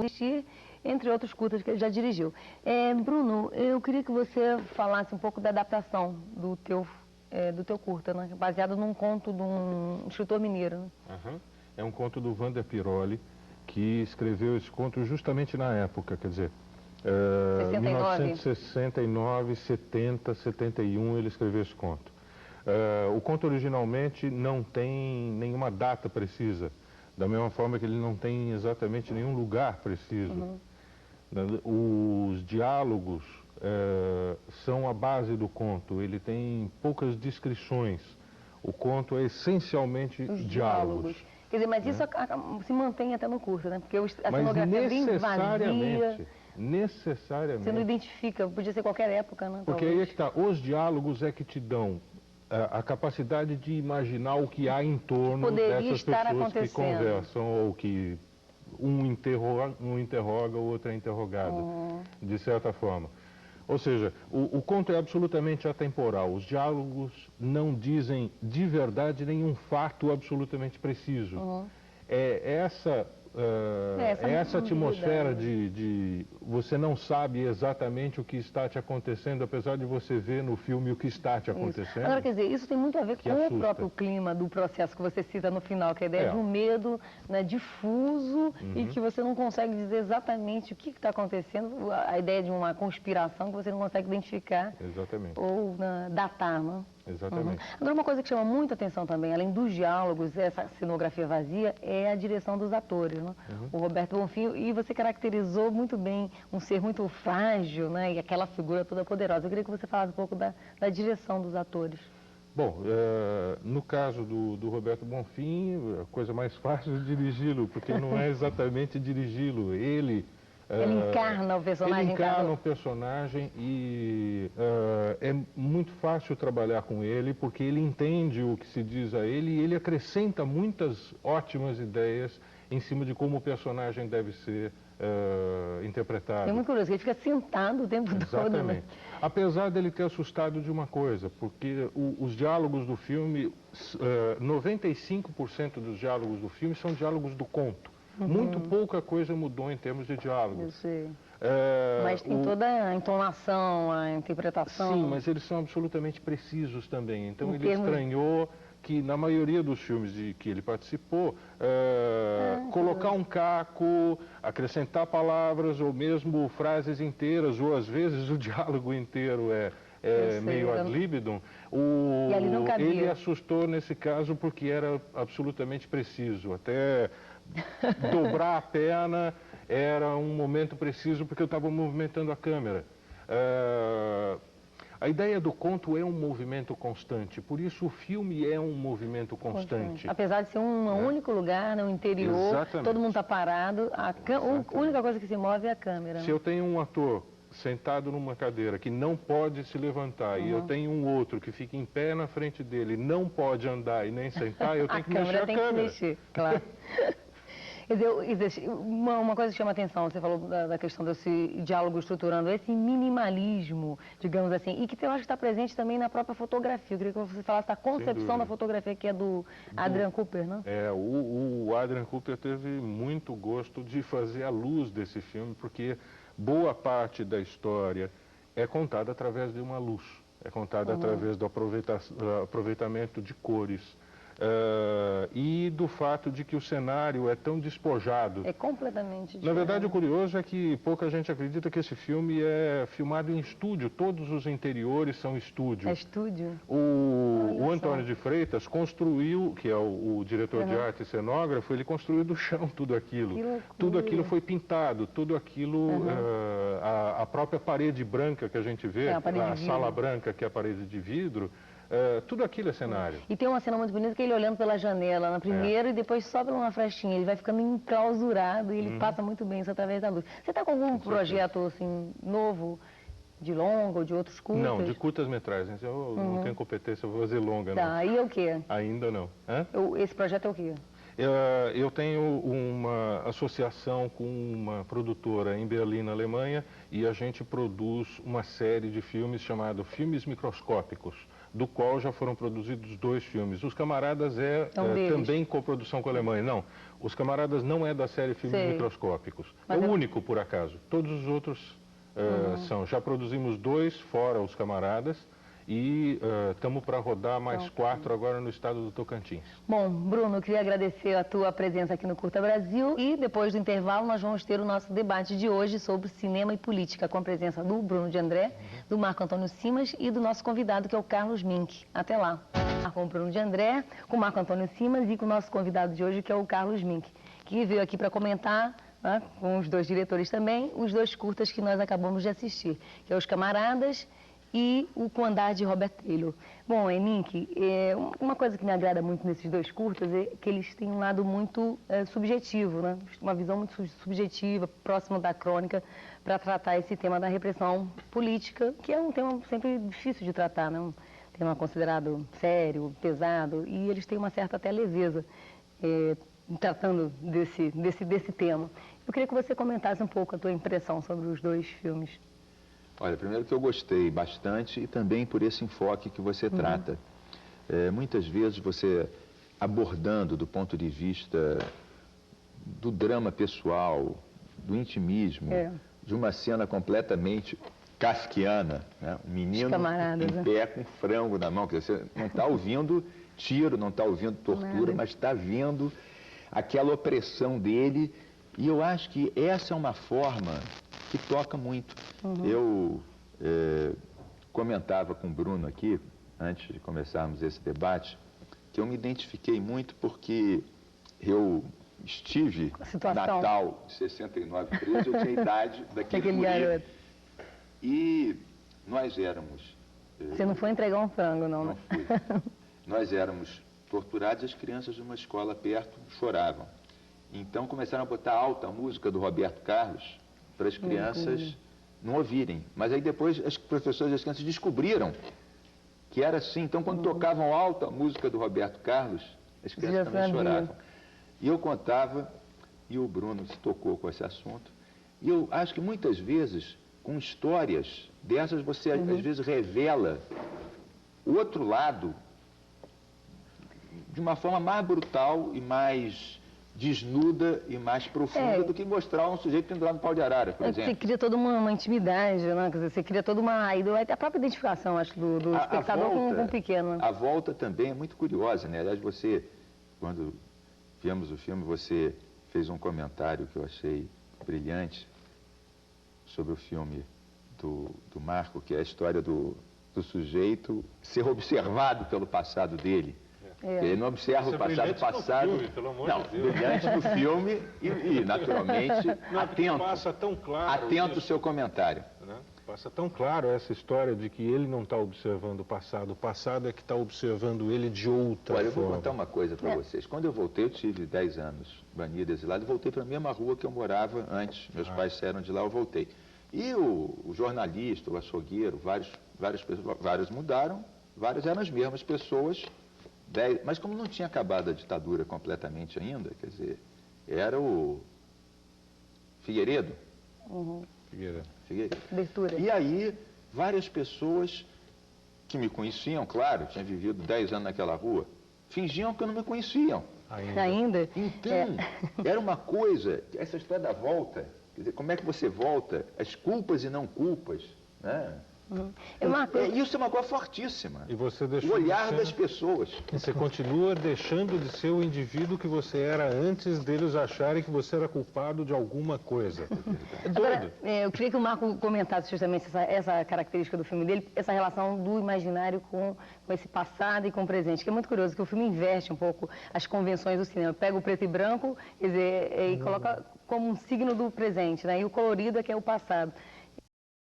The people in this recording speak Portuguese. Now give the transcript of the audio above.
assistir, entre outros curtas que ele já dirigiu. Bruno, eu queria que você falasse um pouco da adaptação do teu curta, né? Baseado num conto de um escritor mineiro. Né? Uhum. É um conto do Wander Piroli, que escreveu esse conto justamente na época, quer dizer, 1969, 70, 71 ele escreveu esse conto. O conto originalmente não tem nenhuma data precisa, da mesma forma que ele não tem exatamente nenhum lugar preciso. Uhum. Os diálogos são a base do conto, ele tem poucas descrições. O conto é essencialmente diálogos. Quer dizer, mas isso se mantém até no curso, né? Porque a cenografia é bem vazia. Necessariamente. Você não identifica, podia ser qualquer época, né? Porque aí é que está, os diálogos é que te dão a capacidade de imaginar o que há em torno dessas pessoas que conversam, ou que um interroga, o outro é interrogado, de certa forma. Ou seja, o conto é absolutamente atemporal, os diálogos não dizem de verdade nenhum fato absolutamente preciso. Essa atmosfera de você não sabe exatamente o que está te acontecendo, apesar de você ver no filme o que está te acontecendo. Agora, quer dizer, isso tem muito a ver com o próprio clima do processo que você cita no final, que é a ideia de um medo, né, difuso, e que você não consegue dizer exatamente o que está acontecendo, a ideia de uma conspiração que você não consegue identificar ou datar, né? Exatamente. Agora, uma coisa que chama muita atenção também, além dos diálogos, essa cenografia vazia, é a direção dos atores, né? O Roberto Bonfim, e você caracterizou muito bem um ser muito frágil, né? E aquela figura toda poderosa. Eu queria que você falasse um pouco da direção dos atores. Bom, no caso do Roberto Bonfim, a coisa mais fácil é dirigi-lo, porque não é exatamente dirigi-lo, ele encarna o personagem. Ele encarna o personagem e é muito fácil trabalhar com ele, porque ele entende o que se diz a ele e ele acrescenta muitas ótimas ideias em cima de como o personagem deve ser interpretado. É muito curioso, ele fica sentado o tempo todo. Exatamente. Apesar dele ter assustado de uma coisa, porque os diálogos do filme, 95% dos diálogos do filme são diálogos do conto. Muito pouca coisa mudou em termos de diálogos. Eu sei. Mas tem toda a entonação, a interpretação. Sim, mas eles são absolutamente precisos também. Então ele estranhou que na maioria dos filmes que ele participou, colocar um caco, acrescentar palavras ou mesmo frases inteiras, ou às vezes o diálogo inteiro é meio ad libidum. Ele assustou nesse caso porque era absolutamente preciso. Até dobrar a perna era um momento preciso porque eu estava movimentando a câmera. A ideia do conto é um movimento constante, por isso o filme é um movimento constante. Apesar de ser um único lugar, no interior, todo mundo está parado, a única coisa que se move é a câmera. Se eu tenho um ator sentado numa cadeira que não pode se levantar e eu tenho um outro que fica em pé na frente dele, não pode andar e nem sentar, eu tenho que mexer a câmera. Tem que mexer, claro. Quer dizer, uma coisa que chama atenção, você falou da questão desse diálogo estruturando, esse minimalismo, digamos assim, e que eu acho que está presente também na própria fotografia. Eu queria que você falasse da concepção da fotografia, que é do Adrian Cooper, né? O Adrian Cooper teve muito gosto de fazer a luz desse filme, porque boa parte da história é contada através de uma luz, é contada através do aproveitamento de cores. E do fato de que o cenário é tão despojado. É completamente diferente. Na verdade, o curioso é que pouca gente acredita que esse filme é filmado em estúdio. Todos os interiores são estúdio. É estúdio? O Antônio de Freitas construiu, que é o diretor de arte e cenógrafo, ele construiu do chão tudo aquilo. Que loucura. Tudo aquilo foi pintado, tudo aquilo, a própria parede branca que a gente vê, a sala branca, que é a parede de vidro, tudo aquilo é cenário. E tem uma cena muito bonita que ele olhando pela janela na primeira e depois só por uma frestinha. Ele vai ficando enclausurado e ele passa muito bem isso através da luz. Você está com algum projeto assim, novo, de longa ou de outros curtas? Não, de curtas-metragens. Eu não tenho competência, eu vou fazer longa. Não. E o quê? Ainda não. Esse projeto é o quê? Eu tenho uma associação com uma produtora em Berlim, na Alemanha, e a gente produz uma série de filmes chamado Filmes Microscópicos. do qual já foram produzidos 2 filmes. Os Camaradas também coprodução com a Alemanha. Não, Os Camaradas não é da série Filmes Microscópicos. Mas é o único, por acaso. Todos os outros são. Já produzimos 2 fora Os Camaradas e estamos para rodar mais 4 agora no estado do Tocantins. Bom, Bruno, eu queria agradecer a tua presença aqui no Curta Brasil e depois do intervalo nós vamos ter o nosso debate de hoje sobre cinema e política com a presença do Bruno de André, do Marco Antônio Simas e do nosso convidado que é o Carlos Mink. Até lá. Com o Bruno de André, com o Marco Antônio Simas e com o nosso convidado de hoje que é o Carlos Mink, que veio aqui para comentar, né, com os 2 diretores também, os 2 curtas que nós acabamos de assistir, que é Os Camaradas e o Com Andar de Robert Taylor. Bom, Mink, uma coisa que me agrada muito nesses 2 curtas é que eles têm um lado muito subjetivo, né? Uma visão muito subjetiva, próxima da crônica, para tratar esse tema da repressão política, que é um tema sempre difícil de tratar, né? Um tema considerado sério, pesado, e eles têm uma certa até leveza tratando desse tema. Eu queria que você comentasse um pouco a tua impressão sobre os 2 filmes. Olha, primeiro que eu gostei bastante e também por esse enfoque que você trata. Muitas vezes você abordando do ponto de vista do drama pessoal, do intimismo, de uma cena completamente kafkiana, né? Um menino em pé com frango na mão, quer dizer, você não está ouvindo tiro, não está ouvindo tortura, mas está vendo aquela opressão dele, e eu acho que essa é uma forma que toca muito. Eu comentava com o Bruno aqui, antes de começarmos esse debate, que eu me identifiquei muito porque eu estive Natal de 69, 13, eu tinha a idade daquele garoto. E nós éramos... Você não foi entregar um frango, não? Não fui. Nós éramos torturados e as crianças de uma escola perto choravam. Então começaram a botar alta a música do Roberto Carlos para as crianças não ouvirem. Mas aí depois as professoras e as crianças descobriram que era assim. Então quando tocavam alta a música do Roberto Carlos, as crianças também choravam. E eu contava, e o Bruno se tocou com esse assunto, e eu acho que muitas vezes, com histórias dessas, você às vezes revela o outro lado de uma forma mais brutal e mais desnuda e mais profunda do que mostrar um sujeito pendurado no pau de arara, por exemplo. Você cria toda uma intimidade, né? Quer dizer, você cria toda uma... a própria identificação, acho, do espectador com o pequeno. A volta também é muito curiosa, né? Aliás, você, quando vimos o filme, você fez um comentário que eu achei brilhante sobre o filme do Marco, que é a história do sujeito ser observado pelo passado dele. Ele não observa o passado. Filme, pelo amor de Deus. Brilhante no filme e naturalmente, passa tão claro atento ao seu comentário. Né? Passa tão claro essa história de que ele não está observando o passado é que está observando ele de outra forma. Olha, eu vou contar uma coisa para vocês. Quando eu voltei, eu tive 10 anos banido, exilado, e voltei para a mesma rua que eu morava antes. Meus pais saíram de lá, eu voltei. E o jornalista, o açougueiro, várias pessoas, vários mudaram, várias eram as mesmas pessoas. Mas como não tinha acabado a ditadura completamente ainda, quer dizer, era o Figueiredo. Figueiredo. E aí, várias pessoas que me conheciam, claro, tinha vivido 10 anos naquela rua, fingiam que não me conheciam. Ainda? Então, era uma coisa, essa história da volta, quer dizer, como é que você volta, as culpas e não culpas, né? Isso é uma coisa fortíssima. E você deixou o olhar das pessoas. Você continua deixando de ser o indivíduo que você era antes deles acharem que você era culpado de alguma coisa. É doido. Agora, eu queria que o Marco comentasse justamente essa característica do filme dele, essa relação do imaginário com esse passado e com o presente, que é muito curioso, que o filme inverte um pouco as convenções do cinema. Pega o preto e branco, quer dizer, e coloca como um signo do presente, né? E o colorido é que é o passado.